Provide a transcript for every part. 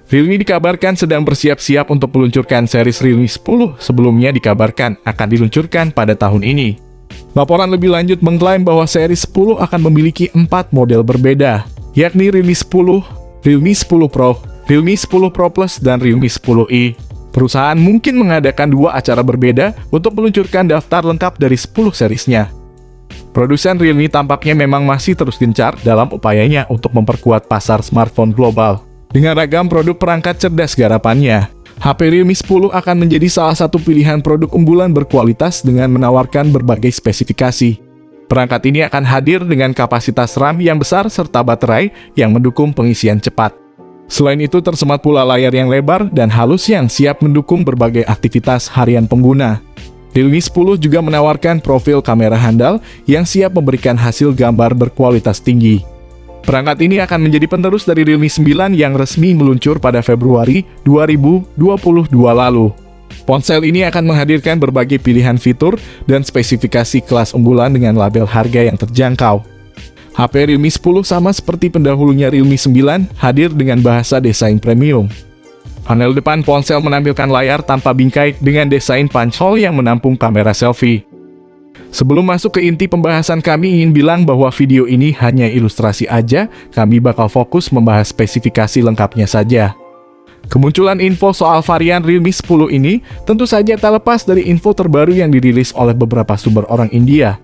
Realme dikabarkan sedang bersiap-siap untuk meluncurkan series Realme 10, sebelumnya dikabarkan akan diluncurkan pada tahun ini. Laporan lebih lanjut mengklaim bahwa seri 10 akan memiliki 4 model berbeda, yakni Realme 10, Realme 10 Pro, Realme 10 Pro Plus, dan Realme 10i. Perusahaan mungkin mengadakan 2 acara berbeda untuk meluncurkan daftar lengkap dari 10 serisnya. Produsen Realme tampaknya memang masih terus gencar dalam upayanya untuk memperkuat pasar smartphone global. Dengan ragam produk perangkat cerdas garapannya, HP Realme 10 akan menjadi salah satu pilihan produk unggulan berkualitas dengan menawarkan berbagai spesifikasi. Perangkat ini akan hadir dengan kapasitas RAM yang besar serta baterai yang mendukung pengisian cepat. Selain itu, tersemat pula layar yang lebar dan halus yang siap mendukung berbagai aktivitas harian pengguna. Realme 10 juga menawarkan profil kamera handal yang siap memberikan hasil gambar berkualitas tinggi. Perangkat ini akan menjadi penerus dari Realme 9 yang resmi meluncur pada Februari 2022 lalu. Ponsel ini akan menghadirkan berbagai pilihan fitur dan spesifikasi kelas unggulan dengan label harga yang terjangkau. HP Realme 10 sama seperti pendahulunya Realme 9, hadir dengan bahasa desain premium. Panel depan ponsel menampilkan layar tanpa bingkai dengan desain punch hole yang menampung kamera selfie. Sebelum masuk ke inti pembahasan, kami ingin bilang bahwa video ini hanya ilustrasi aja, kami bakal fokus membahas spesifikasi lengkapnya saja. Kemunculan info soal varian Realme 10 ini tentu saja tak lepas dari info terbaru yang dirilis oleh beberapa sumber orang India,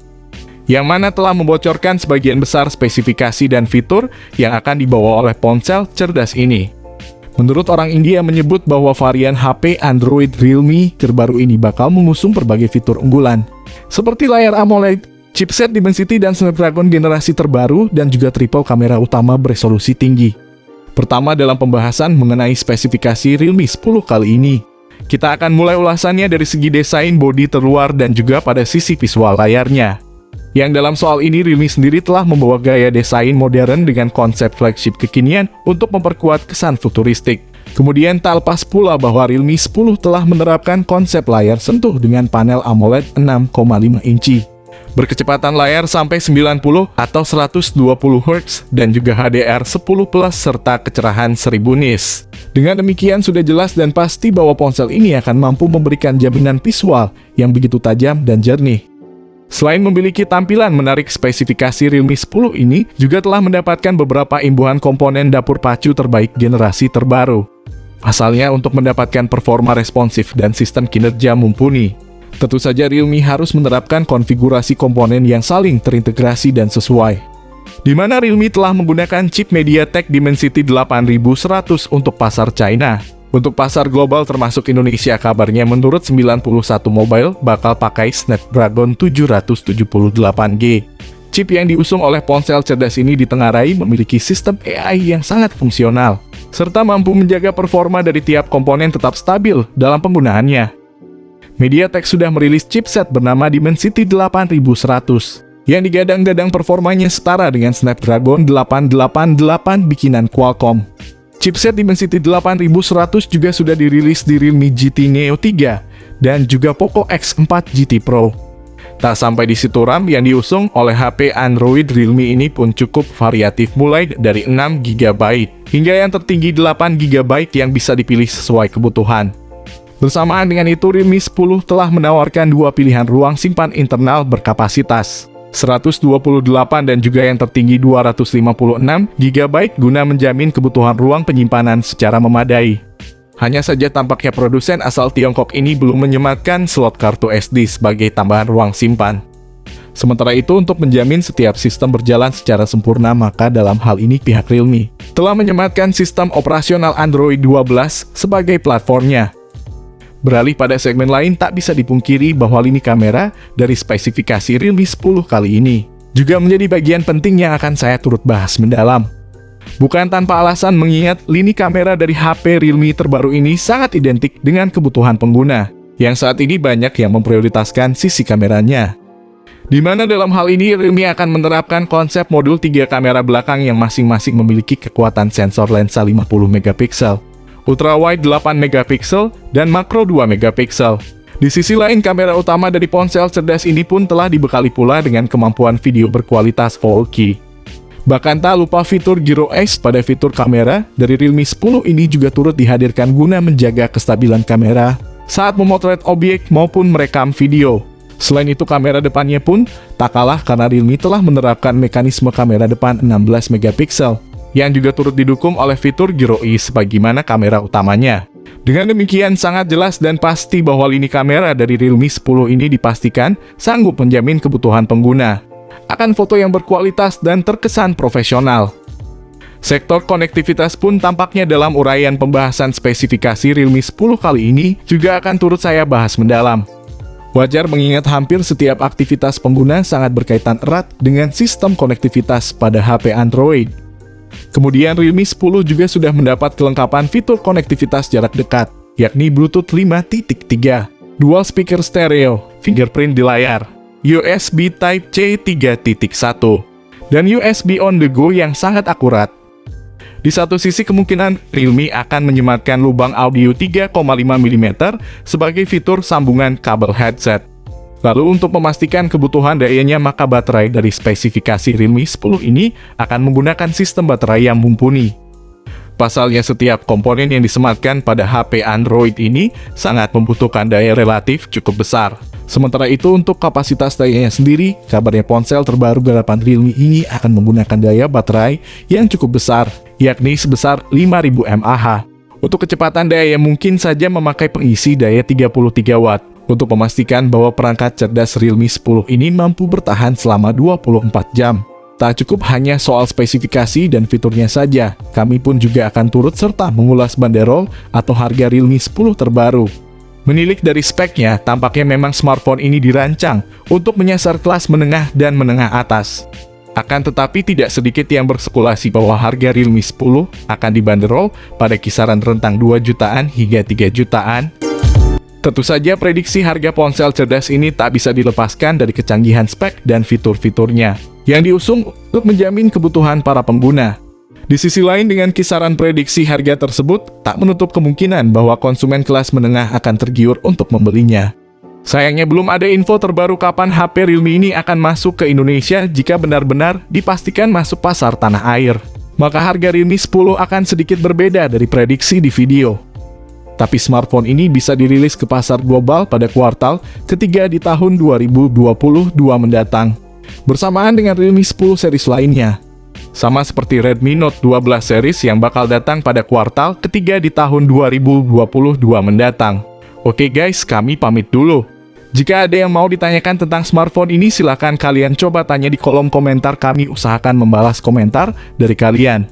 yang mana telah membocorkan sebagian besar spesifikasi dan fitur yang akan dibawa oleh ponsel cerdas ini. Menurut orang India menyebut bahwa varian HP Android Realme terbaru ini bakal mengusung berbagai fitur unggulan, seperti layar AMOLED, chipset Dimensity dan Snapdragon generasi terbaru, dan juga triple kamera utama beresolusi tinggi. Pertama dalam pembahasan mengenai spesifikasi Realme 10 kali ini, kita akan mulai ulasannya dari segi desain bodi terluar dan juga pada sisi visual layarnya. Yang dalam soal ini Realme sendiri telah membawa gaya desain modern dengan konsep flagship kekinian untuk memperkuat kesan futuristik. Kemudian tak lepas pula bahwa Realme 10 telah menerapkan konsep layar sentuh dengan panel AMOLED 6,5 inci. Berkecepatan layar sampai 90 atau 120 Hz dan juga HDR10+ serta kecerahan 1000 nits. Dengan demikian sudah jelas dan pasti bahwa ponsel ini akan mampu memberikan jaminan visual yang begitu tajam dan jernih. Selain memiliki tampilan menarik, spesifikasi Realme 10 ini juga telah mendapatkan beberapa imbuhan komponen dapur pacu terbaik generasi terbaru. Pasalnya untuk mendapatkan performa responsif dan sistem kinerja mumpuni, tentu saja Realme harus menerapkan konfigurasi komponen yang saling terintegrasi dan sesuai. Di mana Realme telah menggunakan chip MediaTek Dimensity 8100 untuk pasar China. Untuk pasar global termasuk Indonesia, kabarnya menurut 91 Mobile bakal pakai Snapdragon 778G. Chip yang diusung oleh ponsel cerdas ini ditengarai memiliki sistem AI yang sangat fungsional, serta mampu menjaga performa dari tiap komponen tetap stabil dalam penggunaannya. MediaTek sudah merilis chipset bernama Dimensity 8100, yang digadang-gadang performanya setara dengan Snapdragon 888 bikinan Qualcomm. Chipset Dimensity 8100 juga sudah dirilis di Realme GT Neo 3 dan juga Poco X4 GT Pro. Tak sampai di situ, RAM yang diusung oleh HP Android Realme ini pun cukup variatif, mulai dari 6GB hingga yang tertinggi 8GB yang bisa dipilih sesuai kebutuhan. Bersamaan dengan itu, Realme 10 telah menawarkan 2 pilihan ruang simpan internal berkapasitas 128 dan juga yang tertinggi 256GB guna menjamin kebutuhan ruang penyimpanan secara memadai. Hanya saja tampaknya produsen asal Tiongkok ini belum menyematkan slot kartu SD sebagai tambahan ruang simpan. Sementara itu, untuk menjamin setiap sistem berjalan secara sempurna, maka dalam hal ini pihak Realme telah menyematkan sistem operasional Android 12 sebagai platformnya. Beralih pada segmen lain, tak bisa dipungkiri bahwa lini kamera dari spesifikasi Realme 10 kali ini juga menjadi bagian penting yang akan saya turut bahas mendalam. Bukan tanpa alasan, mengingat lini kamera dari HP Realme terbaru ini sangat identik dengan kebutuhan pengguna, yang saat ini banyak yang memprioritaskan sisi kameranya. Di mana dalam hal ini Realme akan menerapkan konsep modul 3 kamera belakang yang masing-masing memiliki kekuatan sensor lensa 50MP, ultrawide 8MP, dan makro 2MP. Di sisi lain, kamera utama dari ponsel cerdas ini pun telah dibekali pula dengan kemampuan video berkualitas 4K. Bahkan tak lupa fitur Gyro X pada fitur kamera dari Realme 10 ini juga turut dihadirkan guna menjaga kestabilan kamera saat memotret objek maupun merekam video. Selain itu, kamera depannya pun tak kalah karena Realme telah menerapkan mekanisme kamera depan 16 megapiksel yang juga turut didukung oleh fitur Gyro X sebagaimana kamera utamanya. Dengan demikian, sangat jelas dan pasti bahwa lini kamera dari Realme 10 ini dipastikan sanggup menjamin kebutuhan pengguna akan foto yang berkualitas dan terkesan profesional. Sektor konektivitas pun tampaknya dalam uraian pembahasan spesifikasi Realme 10 kali ini juga akan turut saya bahas mendalam. Wajar mengingat hampir setiap aktivitas pengguna sangat berkaitan erat dengan sistem konektivitas pada HP Android. Kemudian Realme 10 juga sudah mendapat kelengkapan fitur konektivitas jarak dekat, yakni Bluetooth 5.3, dual speaker stereo, fingerprint di layar, USB Type-C 3.1, dan USB on the go yang sangat akurat. Di satu sisi kemungkinan Realme akan menyematkan lubang audio 3,5 mm sebagai fitur sambungan kabel headset. Lalu untuk memastikan kebutuhan dayanya, maka baterai dari spesifikasi Realme 10 ini akan menggunakan sistem baterai yang mumpuni. Pasalnya setiap komponen yang disematkan pada HP Android ini sangat membutuhkan daya relatif cukup besar. Sementara itu untuk kapasitas dayanya sendiri, kabarnya ponsel terbaru garapan Realme ini akan menggunakan daya baterai yang cukup besar, yakni sebesar 5000 mAh. Untuk kecepatan daya mungkin saja memakai pengisi daya 33 Watt. Untuk memastikan bahwa perangkat cerdas Realme 10 ini mampu bertahan selama 24 jam. Tak cukup hanya soal spesifikasi dan fiturnya saja, kami pun juga akan turut serta mengulas banderol atau harga Realme 10 terbaru. Menilik dari speknya, tampaknya memang smartphone ini dirancang untuk menyasar kelas menengah dan menengah atas. Akan tetapi tidak sedikit yang berspekulasi bahwa harga Realme 10 akan dibanderol pada kisaran rentang 2 jutaan hingga 3 jutaan. Tentu saja prediksi harga ponsel cerdas ini tak bisa dilepaskan dari kecanggihan spek dan fitur-fiturnya yang diusung untuk menjamin kebutuhan para pengguna. Di sisi lain, dengan kisaran prediksi harga tersebut, tak menutup kemungkinan bahwa konsumen kelas menengah akan tergiur untuk membelinya. Sayangnya belum ada info terbaru kapan HP Realme ini akan masuk ke Indonesia. Jika benar-benar dipastikan masuk pasar tanah air, maka harga Realme 10 akan sedikit berbeda dari prediksi di video. Tapi smartphone ini bisa dirilis ke pasar global pada kuartal ketiga di tahun 2022 mendatang, bersamaan dengan Realme 10 series lainnya. Sama seperti Redmi Note 12 series yang bakal datang pada kuartal ketiga di tahun 2022 mendatang. Oke guys, kami pamit dulu. Jika ada yang mau ditanyakan tentang smartphone ini, silahkan kalian coba tanya di kolom komentar, kami usahakan membalas komentar dari kalian.